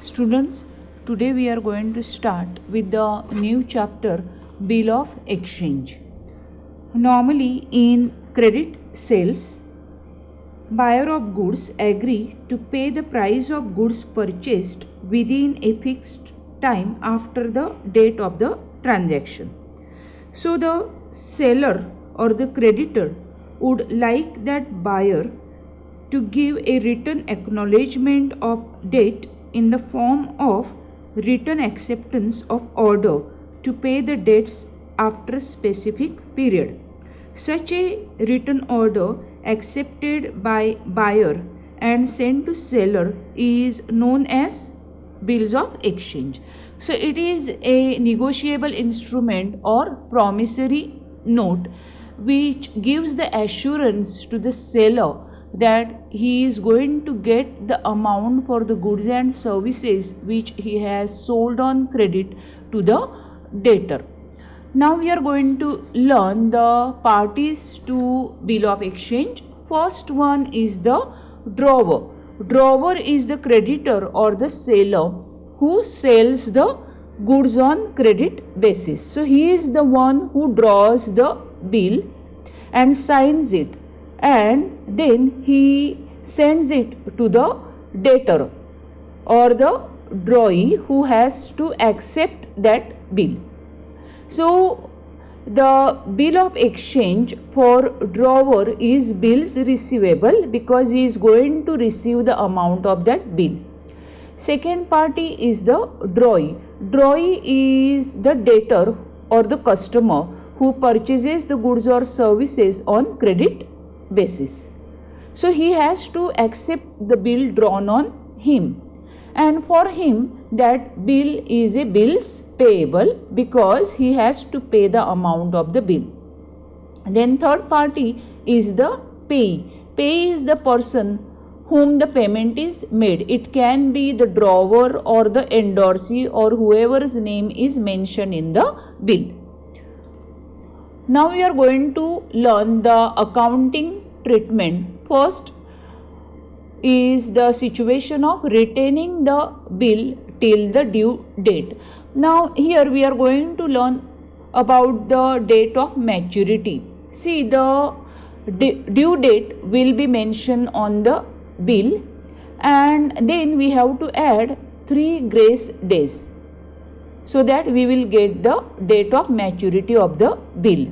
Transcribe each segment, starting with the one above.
Students, today we are going to start with the new chapter Bill of Exchange. Normally in credit sales, buyer of goods agree to pay the price of goods purchased within a fixed time after the date of the transaction. So the seller or the creditor would like that buyer to give a written acknowledgement of debt in the form of written acceptance of order to pay the debts after a specific period. Such a written order accepted by buyer and sent to seller is known as bills of exchange. So it is a negotiable instrument or promissory note which gives the assurance to the seller that he is going to get the amount for the goods and services which he has sold on credit to the debtor. Now we are going to learn the parties to bill of exchange. First one is the drawer. Drawer is the creditor or the seller who sells the goods on credit basis. So he is the one who draws the bill and signs it, and then he sends it to the debtor or the drawee who has to accept that bill. So the bill of exchange for drawer is bills receivable because he is going to receive the amount of that bill. Second party is the drawee. Drawee is the debtor or the customer who purchases the goods or services on credit basis. So he has to accept the bill drawn on him, and for him that bill is a bills payable because he has to pay the amount of the bill. Then third party is the payee. Payee is the person whom the payment is made. It can be the drawer or the endorsee or whoever's name is mentioned in the bill. Now we are going to learn the accounting treatment. First is the situation of retaining the bill till the due date. Now here we are going to learn about the date of maturity. See, the due date will be mentioned on the bill, and then we have to add 3 grace days so that we will get the date of maturity of the bill.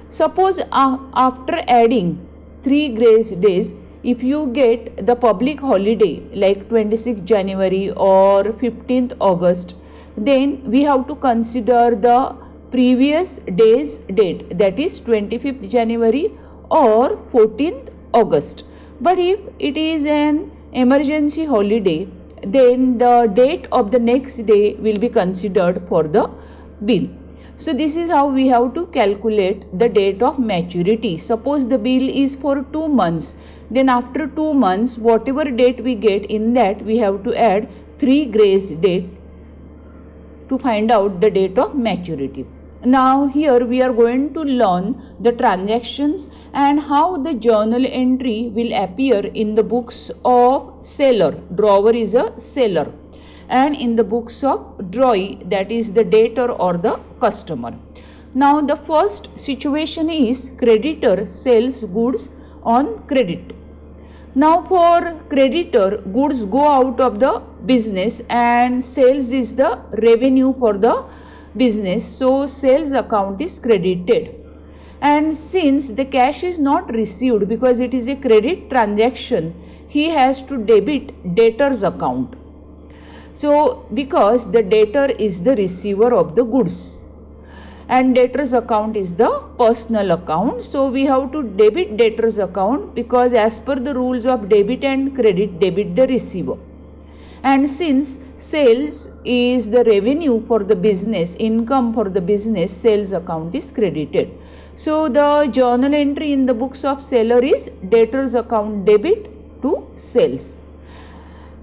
Suppose after adding 3 grace days, if you get the public holiday like 26th January or 15th August, then we have to consider the previous day's date, that is 25th January or 14th August. But if it is an emergency holiday, then the date of the next day will be considered for the bill. So this is how we have to calculate the date of maturity. Suppose the bill is for 2 months, then after 2 months, whatever date we get, in that we have to add 3 grace date to find out the date of maturity. Now here we are going to learn the transactions and how the journal entry will appear in the books of seller. Drawer is a seller, and in the books of drawee, that is the debtor or the customer. Now the first situation is creditor sells goods on credit. Now for creditor, goods go out of the business and sales is the revenue for the business, so sales account is credited. And since the cash is not received because it is a credit transaction, he has to debit debtor's account. So because the debtor is the receiver of the goods and debtor's account is the personal account, so we have to debit debtor's account because as per the rules of debit and credit, debit the receiver. And since sales is the revenue for the business, income for the business, sales account is credited. So the journal entry in the books of seller is debtor's account debit to sales.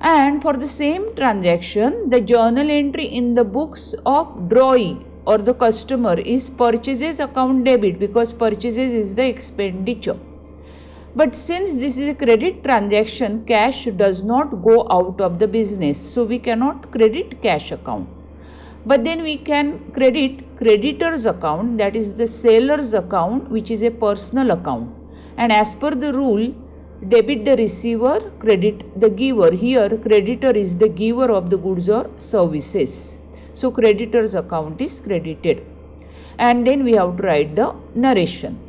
And for the same transaction, the journal entry in the books of drawee or the customer is purchases account debit because purchases is the expenditure. But since this is a credit transaction, cash does not go out of the business, so we cannot credit cash account. But then we can credit creditor's account, that is the seller's account, which is a personal account. And as per the rule, debit the receiver, credit the giver. Here creditor is the giver of the goods or services. So creditor's account is credited. And then we have to write the narration.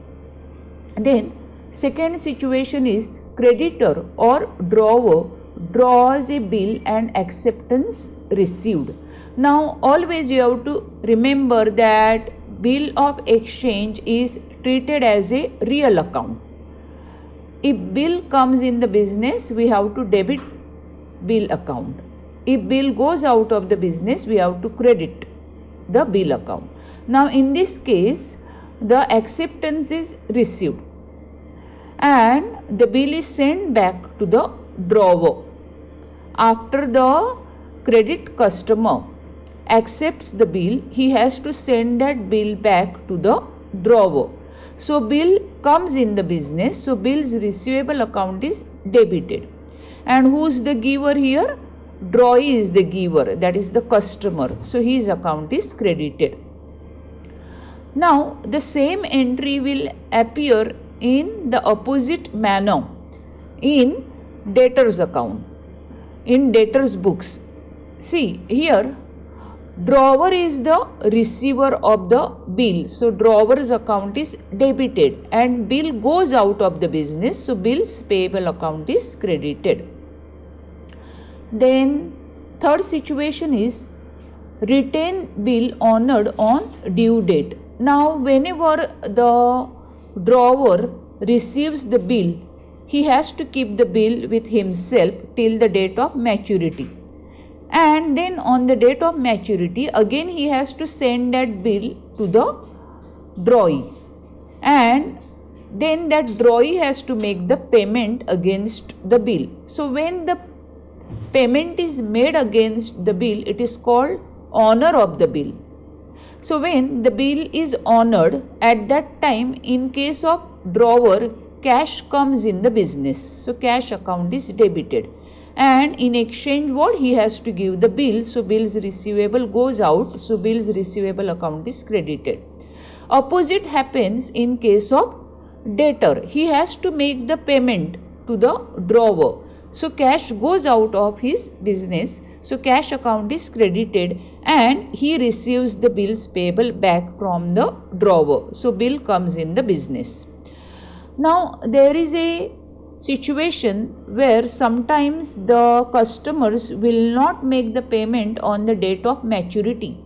Then second situation is creditor or drawer draws a bill and acceptance received. Now always you have to remember that bill of exchange is treated as a real account. If bill comes in the business, we have to debit bill account. If bill goes out of the business, we have to credit the bill account. Now in this case, the acceptance is received and the bill is sent back to the drawer. After the credit customer accepts the bill, he has to send that bill back to the drawer. So bill comes in the business, so bill's receivable account is debited. And who's the giver here? Drawee is the giver, that is the customer. So his account is credited. Now the same entry will appear in the opposite manner in debtor's account, in debtor's books. See here, drawer is the receiver of the bill, so drawer's account is debited and bill goes out of the business, so bill's payable account is credited. Then third situation is retain bill honored on due date. Now whenever the drawer receives the bill, he has to keep the bill with himself till the date of maturity. And then on the date of maturity, again he has to send that bill to the drawee. And then that drawee has to make the payment against the bill. So when the payment is made against the bill, it is called honor of the bill. So when the bill is honored, at that time, in case of drawer, cash comes in the business. So cash account is debited. And in exchange what he has to give the bill, so bill's receivable goes out, so bill's receivable account is credited. Opposite happens in case of debtor. He has to make the payment to the drawer. So cash goes out of his business, so cash account is credited and he receives the bills payable back from the drawer. So bill comes in the business. Now there is a situation where sometimes the customers will not make the payment on the date of maturity,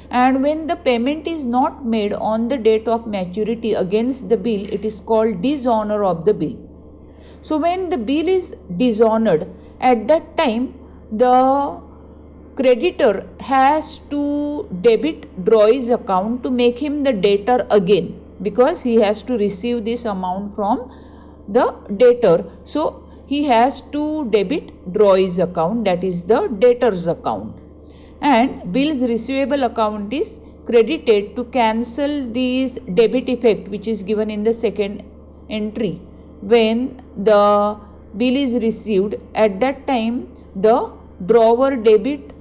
and when the payment is not made on the date of maturity against the bill, it is called dishonor of the bill. So when the bill is dishonored, at that time the creditor has to debit drawee's account to make him the debtor again, because he has to receive this amount from the debtor. So he has to debit drawee's account, that is the debtor's account, and bill's receivable account is credited to cancel this debit effect which is given in the second entry. When the bill is received, at that time the drawer debits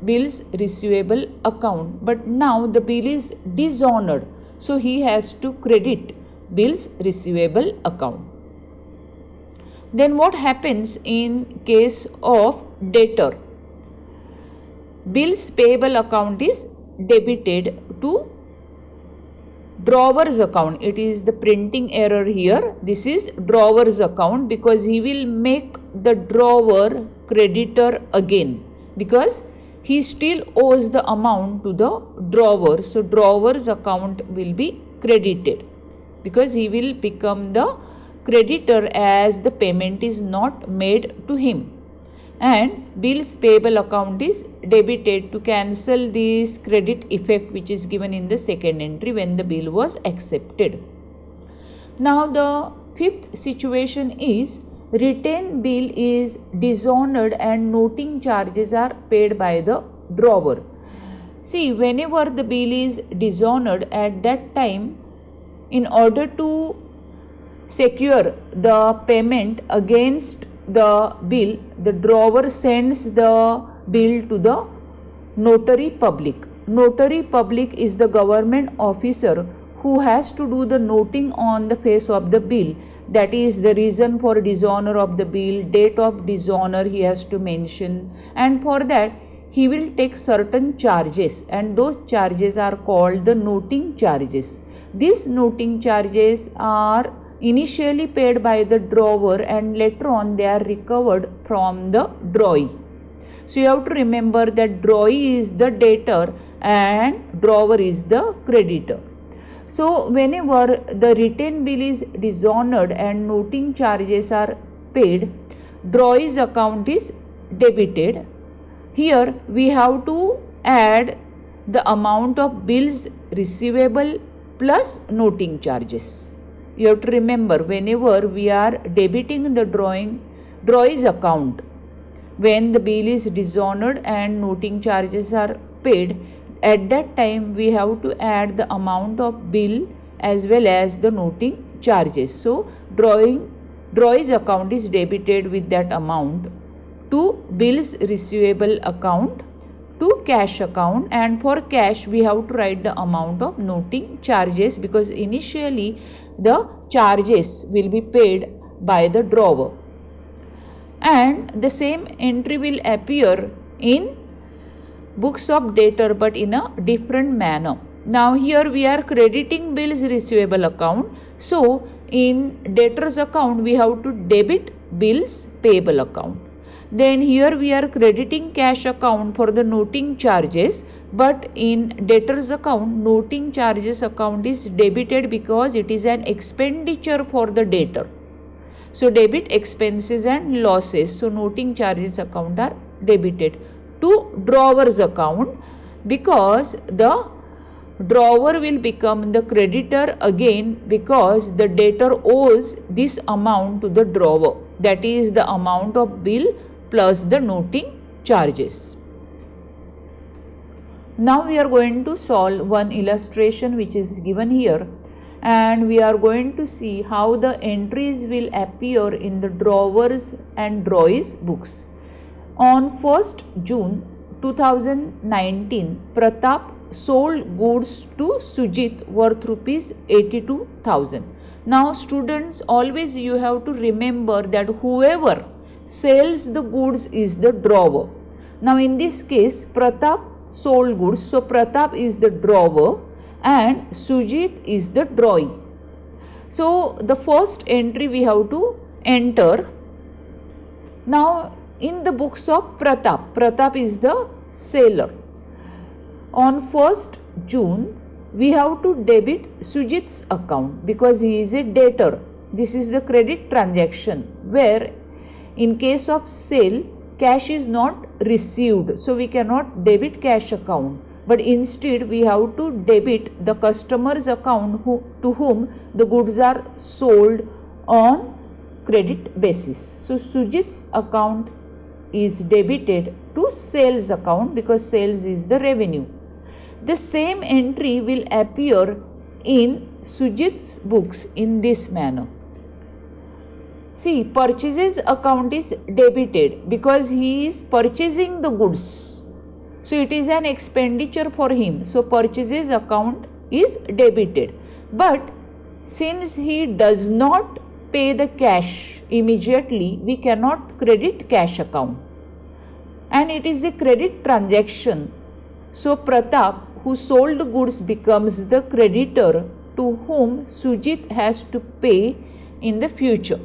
bill's receivable account, but now the bill is dishonored, so he has to credit bill's receivable account. Then what happens in case of debtor? Bill's payable account is debited to drawer's account. It is the printing error here. This is drawer's account, because he will make the drawer creditor again, because he still owes the amount to the drawer. So drawer's account will be credited, because he will become the creditor as the payment is not made to him, and bill's payable account is debited to cancel this credit effect which is given in the second entry when the bill was accepted. Now the fifth situation is retained bill is dishonored and noting charges are paid by the drawer. See, whenever the bill is dishonored, at that time, in order to secure the payment against the bill, the drawer sends the bill to the notary public. Notary public is the government officer who has to do the noting on the face of the bill. That is the reason for dishonor of the bill, date of dishonor he has to mention, and for that he will take certain charges, and those charges are called the noting charges. These noting charges are initially paid by the drawer and later on they are recovered from the drawee. So you have to remember that drawee is the debtor and drawer is the creditor. So whenever the written bill is dishonored and noting charges are paid, drawee's account is debited. Here we have to add the amount of bills receivable plus noting charges. You have to remember, whenever we are debiting the drawee's account, when the bill is dishonored and noting charges are paid, at that time we have to add the amount of bill as well as the noting charges. So drawee's account is debited with that amount to bills receivable account, to cash account, and for cash we have to write the amount of noting charges, because initially the charges will be paid by the drawer, and the same entry will appear in books of debtor but in a different manner. Now here we are crediting bills receivable account, so in debtor's account we have to debit bills payable account. Then here we are crediting cash account for the noting charges, but in debtor's account noting charges account is debited because it is an expenditure for the debtor. So debit expenses and losses, so noting charges account are debited to drawer's account, because the drawer will become the creditor again because the debtor owes this amount to the drawer, that is the amount of bill plus the noting charges. Now we are going to solve one illustration which is given here, and we are going to see how the entries will appear in the drawers and drawees books. On 1st June 2019, Pratap sold goods to Sujit worth rupees 82,000. Now students, always you have to remember that whoever sells the goods is the drawer. Now in this case Pratap sold goods, so Pratap is the drawer and Sujit is the drawee. So the first entry we have to enter. Now in the books of Pratap is the seller. On 1st June we have to debit Sujit's account because he is a debtor. This is the credit transaction where in case of sale cash is not received, so we cannot debit cash account, but instead we have to debit the customer's account to whom the goods are sold on credit basis. So Sujit's account is debited to sales account because sales is the revenue. The same entry will appear in Sujit's books in this manner. See, purchases account is debited because he is purchasing the goods. So it is an expenditure for him. So purchases account is debited. But since he does not pay the cash immediately, we cannot credit cash account. And it is a credit transaction. So Pratap, who sold goods, becomes the creditor to whom Sujit has to pay in the future.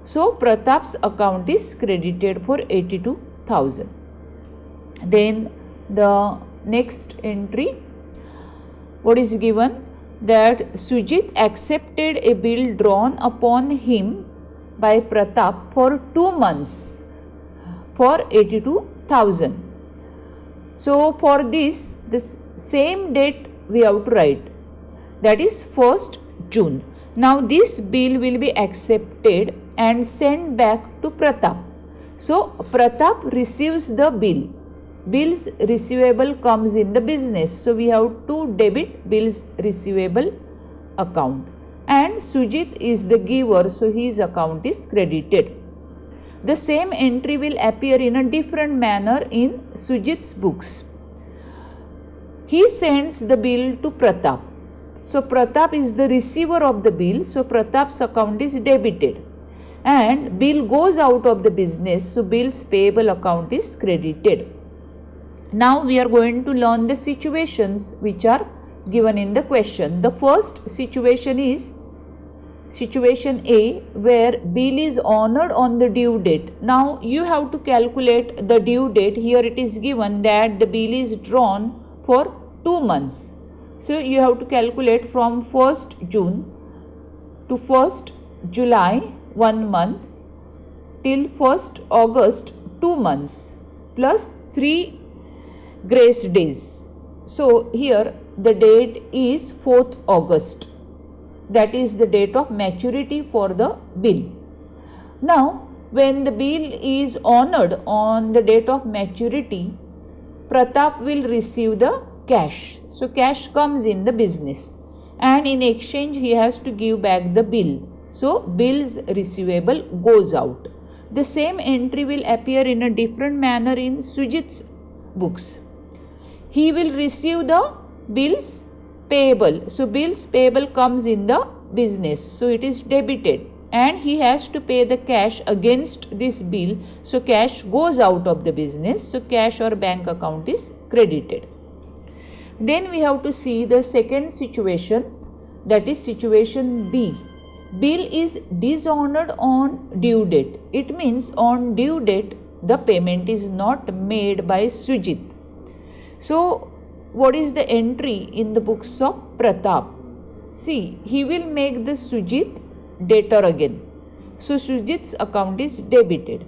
So Pratap's account is credited for 82,000. Then the next entry, what is given, that Sujit accepted a bill drawn upon him by Pratap for 2 months for 82,000. So for this same date we have to write, that is 1st June. Now this bill will be accepted and sent back to Pratap. So Pratap receives the bill. Bills receivable comes in the business. So we have to debit bills receivable account. and Sujit is the giver, so his account is credited. The same entry will appear in a different manner in Sujit's books. He sends the bill to Pratap. So Pratap is the receiver of the bill, so Pratap's account is debited. And bill goes out of the business, so bill's payable account is credited. Now we are going to learn the situations which are given in the question. The first situation is situation A, where bill is honored on the due date. Now you have to calculate the due date. Here it is given that the bill is drawn for 2 months. So you have to calculate from 1st June to 1st July 1 month till 1st August 2 months plus 3 grace days. So here the date is 4th August. That is the date of maturity for the bill. Now when the bill is honored on the date of maturity, Pratap will receive the cash. So cash comes in the business and in exchange he has to give back the bill. So bill's receivable goes out. The same entry will appear in a different manner in Sujit's books. He will receive the bills payable. So bills payable comes in the business. So it is debited and he has to pay the cash against this bill. So cash goes out of the business. So cash or bank account is credited. Then we have to see the second situation, that is situation B. Bill is dishonored on due date. It means on due date the payment is not made by Sujit. So what is the entry in the books of Pratap? See, he will make the Sujit debtor again. So Sujit's account is debited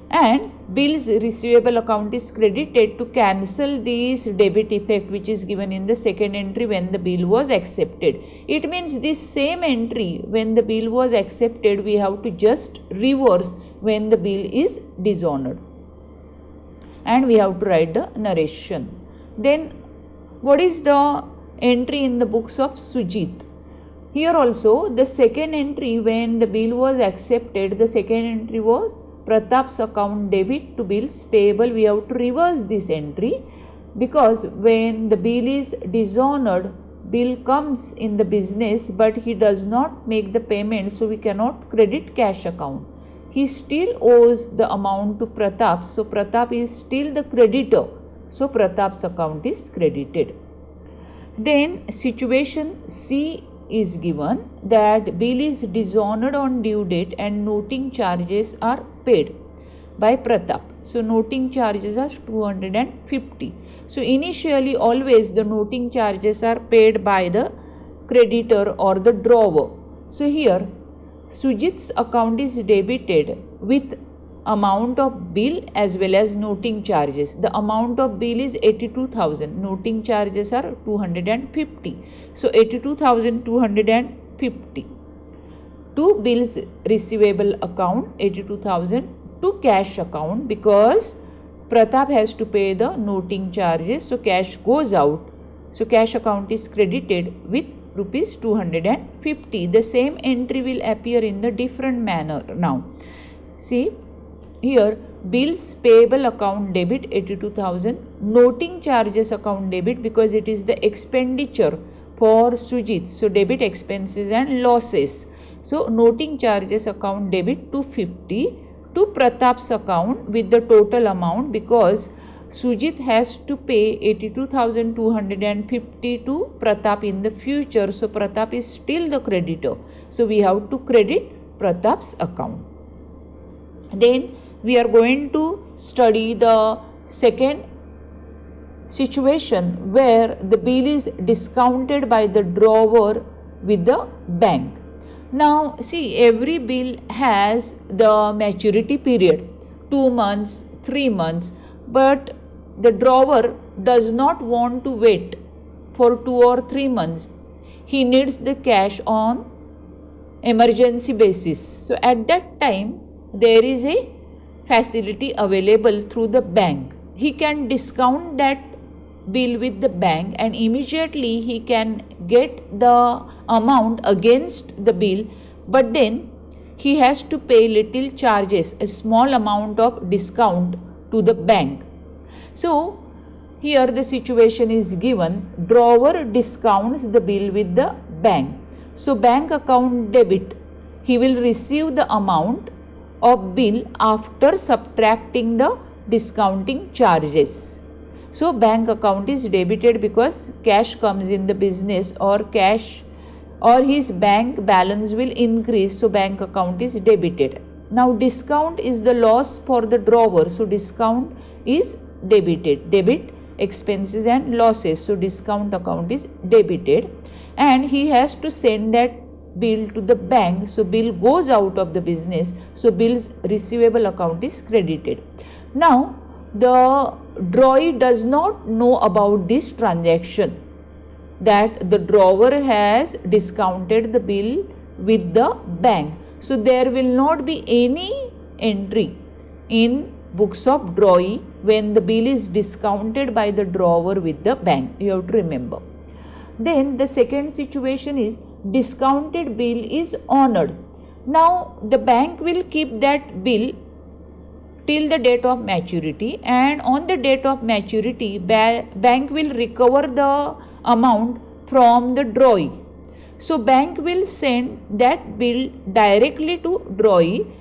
and bill's receivable account is credited to cancel this debit effect which is given in the second entry when the bill was accepted. It means this same entry when the bill was accepted we have to just reverse when the bill is dishonored and we have to write the narration. Then what is the entry in the books of Sujit? Here also the second entry when the bill was accepted, the second entry was Pratap's account debit to bills payable. We have to reverse this entry because when the bill is dishonored, bill comes in the business but he does not make the payment, so we cannot credit cash account. He still owes the amount to Pratap, so Pratap is still the creditor, so Pratap's account is credited. Then situation C is given that bill is dishonored on due date and noting charges are paid by Pratap. So noting charges are 250. So initially always the noting charges are paid by the creditor or the drawer. So here Sujit's account is debited with amount of bill as well as noting charges. The amount of bill is 82,000. Noting charges are 250. So 82,250 to bills receivable account, 82,000 to cash account because Pratap has to pay the noting charges. So cash goes out. So cash account is credited with rupees 250. The same entry will appear in the different manner now. See, here bills payable account debit 82,000, noting charges account debit because it is the expenditure for Sujit. So debit expenses and losses. So noting charges account debit 250 to Pratap's account with the total amount because Sujit has to pay 82,250 to Pratap in the future. So Pratap is still the creditor. So we have to credit Pratap's account. Then we are going to study the second situation where the bill is discounted by the drawer with the bank. Now see, every bill has the maturity period 2 months, 3 months, but the drawer does not want to wait for 2 or 3 months. He needs the cash on emergency basis. So at that time there is a facility available through the bank. He can discount that bill with the bank, and immediately he can get the amount against the bill, but then he has to pay little charges, a small amount of discount to the bank. So here the situation is given, drawer discounts the bill with the bank. So bank account debit, he will receive the amount of bill after subtracting the discounting charges. So bank account is debited because cash comes in the business, or his bank balance will increase, so bank account is debited. Now discount is the loss for the drawer, so discount is debited. Debit expenses and losses, so discount account is debited, and he has to send that bill to the bank, so bill goes out of the business, so bill's receivable account is credited. Now the drawee does not know about this transaction, that the drawer has discounted the bill with the bank, so there will not be any entry in books of drawee when the bill is discounted by the drawer with the bank. You have to remember. Then the second situation is discounted bill is honored. Now the bank will keep that bill till the date of maturity, and on the date of maturity bank will recover the amount from the drawee. So bank will send that bill directly to drawee,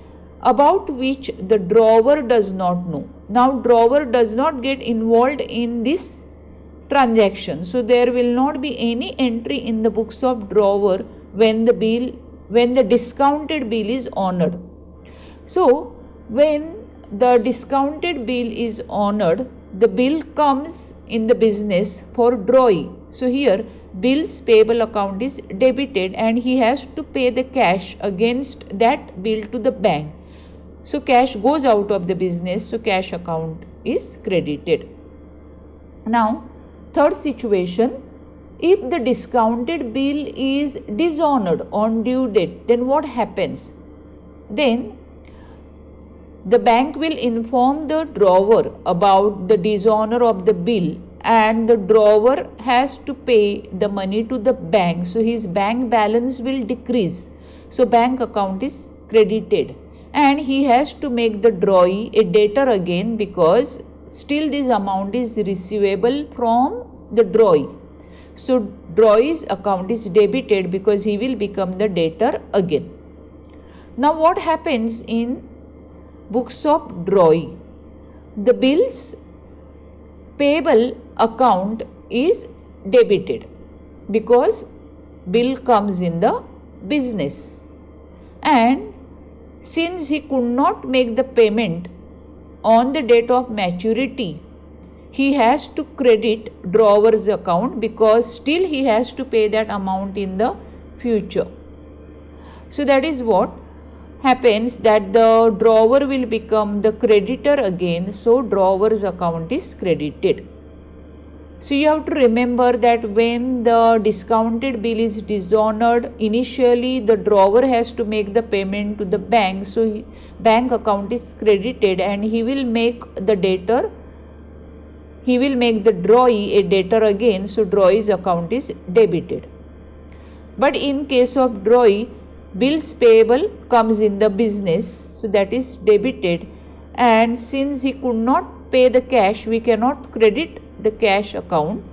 about which the drawer does not know. Now drawer does not get involved in this transaction, so there will not be any entry in the books of drawer when the discounted bill is honored. So when the discounted bill is honored, the bill comes in the business for drawee. So here bills payable account is debited, and he has to pay the cash against that bill to the bank. So cash goes out of the business, so cash account is credited. Now third situation, if the discounted bill is dishonored on due date, then what happens? Then the bank will inform the drawer about the dishonor of the bill, and the drawer has to pay the money to the bank, so his bank balance will decrease, so bank account is credited, and he has to make the drawee a debtor again, because still this amount is receivable from the drawee. So drawee's account is debited because he will become the debtor again. Now what happens in books of drawee? The bills payable account is debited because bill comes in the business, and since he could not make the payment on the date of maturity, he has to credit drawer's account, because still he has to pay that amount in the future. So that is what happens, that the drawer will become the creditor again, so drawer's account is credited. So you have to remember that when the discounted bill is dishonored, initially the drawer has to make the payment to the bank, so bank account is credited, and he will make the drawee a debtor again, so drawee's account is debited. But in case of drawee, bills payable comes in the business, so that is debited, and since he could not pay the cash, we cannot credit the cash account,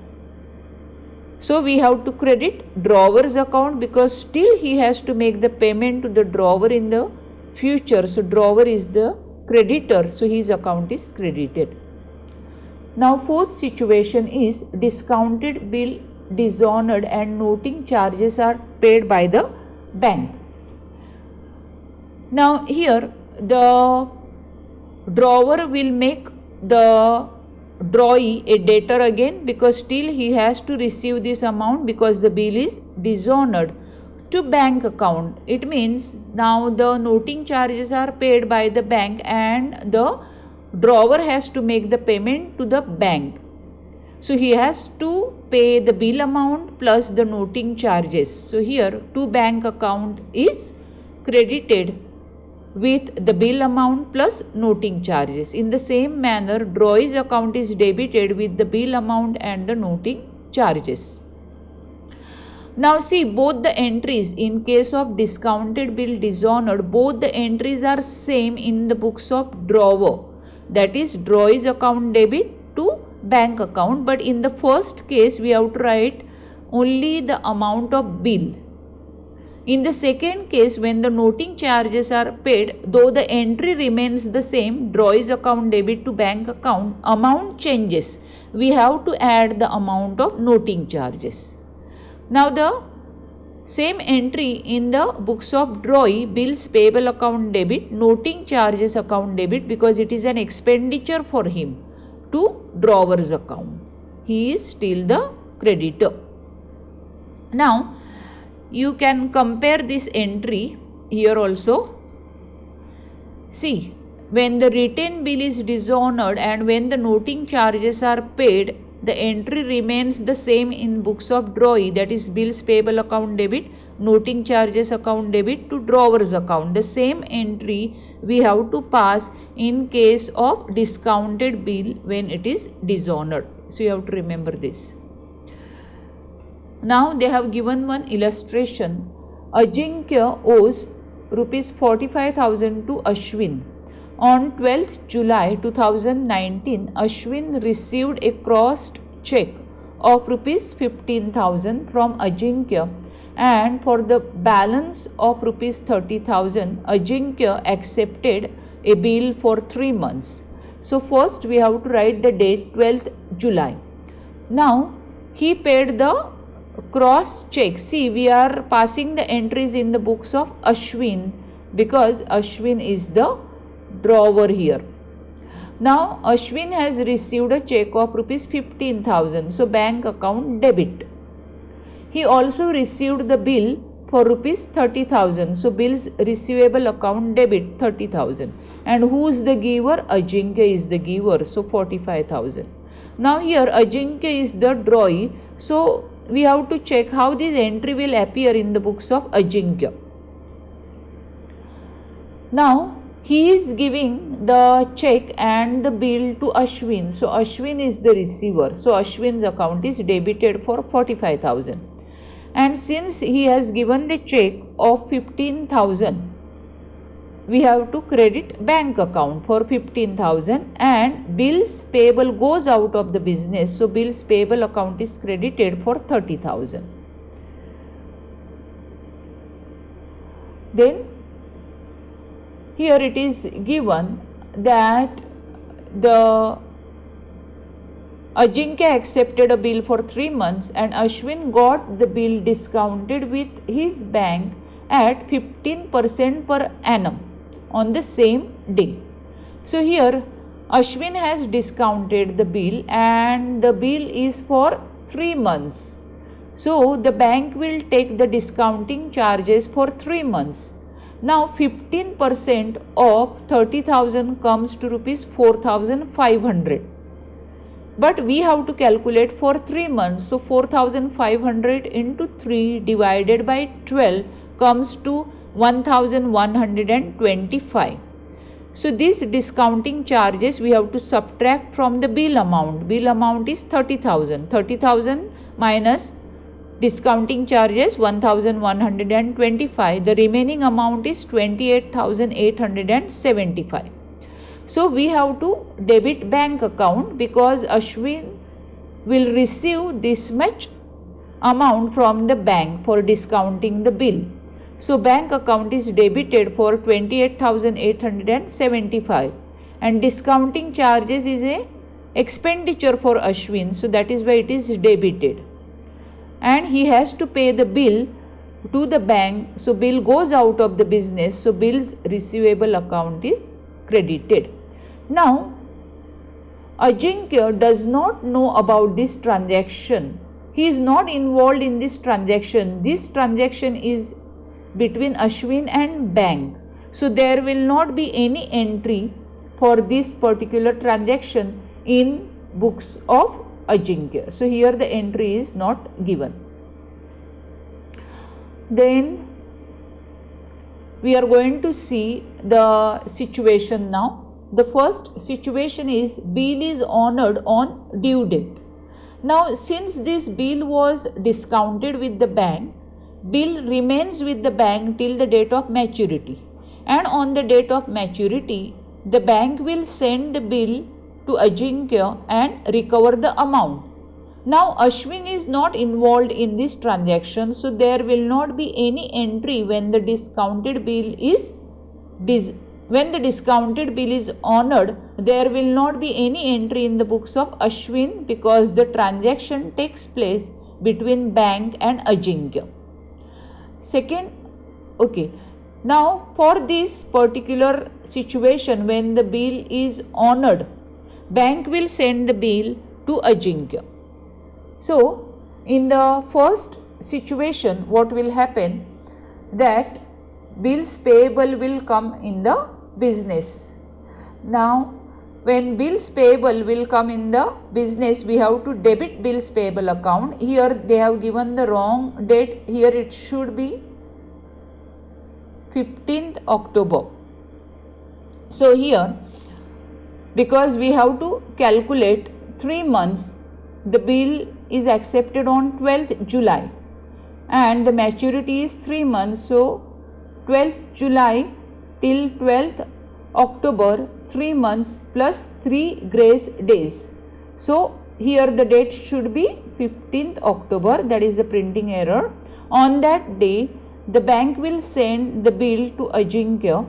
so we have to credit drawer's account, because still he has to make the payment to the drawer in the future, so drawer is the creditor, so his account is credited. Now fourth situation is discounted bill dishonored and noting charges are paid by the bank. Now here the drawer will make the drawee a debtor again, because still he has to receive this amount because the bill is dishonored, to bank account. It means now the noting charges are paid by the bank, and the drawer has to make the payment to the bank. So he has to pay the bill amount plus the noting charges. So here to bank account is credited with the bill amount plus noting charges. In the same manner, drawee account is debited with the bill amount and the noting charges. Now see, both the entries in case of discounted bill dishonored, both the entries are same in the books of drawer. That is drawee account debit to bank account, but in the first case we have to write only the amount of bill. In the second case, when the noting charges are paid, though the entry remains the same, drawee account debit to bank account, amount changes. We have to add the amount of noting charges. Now the same entry in the books of drawee, bills payable account debit, noting charges account debit, because it is an expenditure for him, to drawer's account. He is still the creditor. Now you can compare this entry here also. See, when the written bill is dishonored and when the noting charges are paid, the entry remains the same in books of drawee, that is bills payable account debit, noting charges account debit to drawer's account. The same entry we have to pass in case of discounted bill when it is dishonored. So you have to remember this. Now they have given one illustration. Ajinkya owes rupees 45,000 to Ashwin. On 12th July 2019, Ashwin received a crossed check of rupees 15,000 from Ajinkya, and for the balance of rupees 30,000, Ajinkya accepted a bill for 3 months. So first we have to write the date 12th July. Now he paid the cross check. See, we are passing the entries in the books of Ashwin because Ashwin is the drawer here. Now Ashwin has received a check of rupees 15,000, so bank account debit. He also received the bill for rupees 30,000, so bills receivable account debit 30,000. And who is the giver? Ajinkya is the giver, so 45,000. Now here Ajinkya is the drawee, so we have to check how this entry will appear in the books of Ajinkya. Now he is giving the check and the bill to Ashwin, so Ashwin is the receiver, so Ashwin's account is debited for 45,000. And since he has given the check of 15,000, we have to credit bank account for 15,000, and bills payable goes out of the business, so bills payable account is credited for 30,000. Then here it is given that the Ajinkya accepted a bill for 3 months and Ashwin got the bill discounted with his bank at 15% per annum on the same day. So here Ashwin has discounted the bill and the bill is for 3 months. So the bank will take the discounting charges for 3 months. Now 15% of 30,000 comes to rupees 4,500. But we have to calculate for 3 months. So 4,500 into 3 divided by 12 comes to 1,125. So these discounting charges we have to subtract from the bill amount. Bill amount is 30,000. 30,000 minus discounting charges 1,125. The remaining amount is 28,875. So we have to debit bank account because Ashwin will receive this much amount from the bank for discounting the bill. So bank account is debited for 28,875 and discounting charges is a expenditure for Ashwin, so that is why it is debited. And he has to pay the bill to the bank, so bill goes out of the business, so bills receivable account is credited. Now Ajinkya does not know about this transaction. He is not involved in this transaction. This transaction is between Ashwin and bank. So there will not be any entry for this particular transaction in books of Ajinkya. So here the entry is not given. Then we are going to see the situation now. The first situation is bill is honored on due date. Now since this bill was discounted with the bank, bill remains with the bank till the date of maturity, and on the date of maturity the bank will send the bill to Ajinkya and recover the amount. Now Ashwin is not involved in this transaction, so there will not be any entry when the discounted bill is honored. There will not be any entry in the books of Ashwin because the transaction takes place between bank and Ajinkya. Second, okay. Now for this particular situation, when the bill is honored, bank will send the bill to Ajinkya. So in the first situation, what will happen, that bills payable will come in the business. Now when bills payable will come in the business, we have to debit bills payable account. Here they have given the wrong date. Here it should be 15th October. So here, because we have to calculate 3 months, the bill is accepted on 12th July and the maturity is 3 months. So 12th July till 12th October, 3 months plus 3 grace days. So here the date should be 15th October, that is the printing error. On that day the bank will send the bill to Ajinkya,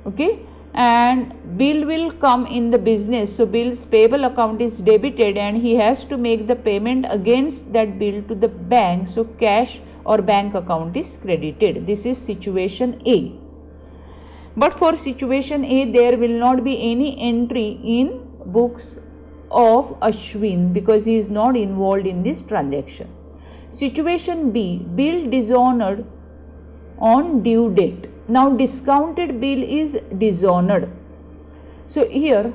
okay, and bill will come in the business. So bills payable account is debited and he has to make the payment against that bill to the bank. So cash or bank account is credited. This is situation A. But for situation A, there will not be any entry in books of Ashwin because he is not involved in this transaction. Situation B, bill dishonored on due date. Now discounted bill is dishonored. So here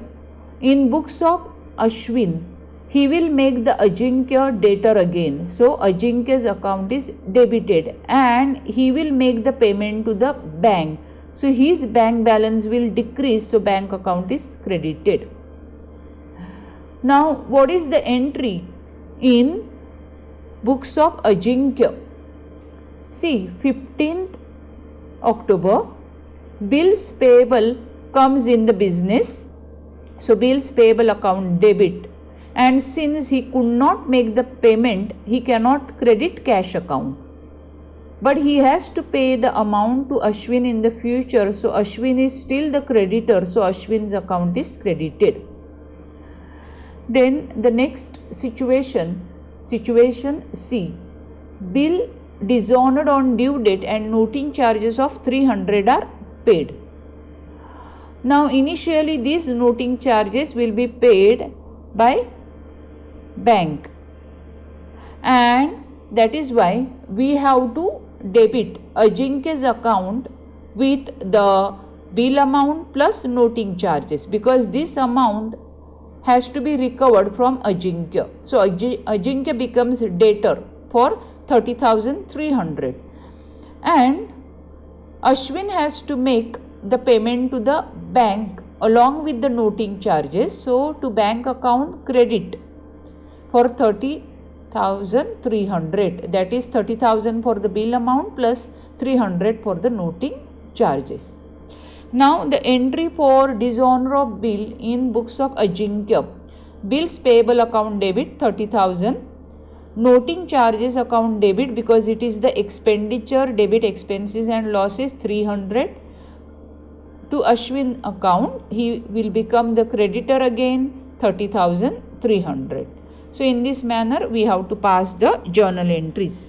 in books of Ashwin, he will make the Ajinkya debtor again. So Ajinkya's account is debited and he will make the payment to the bank. So his bank balance will decrease. So bank account is credited. Now what is the entry in books of Ajinkya? See, 15th October, bills payable comes in the business. So bills payable account debit, and since he could not make the payment, he cannot credit cash account, but he has to pay the amount to Ashwin in the future. So Ashwin is still the creditor, so Ashwin's account is credited. Then the next situation, situation C, bill dishonored on due date and noting charges of 300 are paid. Now initially these noting charges will be paid by bank, and that is why we have to debit Ajinkya's account with the bill amount plus noting charges, because this amount has to be recovered from Ajinkya. So Ajinkya becomes debtor for 30,300 and Ashwin has to make the payment to the bank along with the noting charges. So to bank account credit for 30,300, that is 30,000 for the bill amount plus 300 for the noting charges. Now the entry for dishonor of bill in books of Ajinkya, bills payable account debit 30,000, noting charges account debit because it is the expenditure, debit expenses and losses 300. To Ashwin account, he will become the creditor again 30,300. So in this manner we have to pass the journal entries.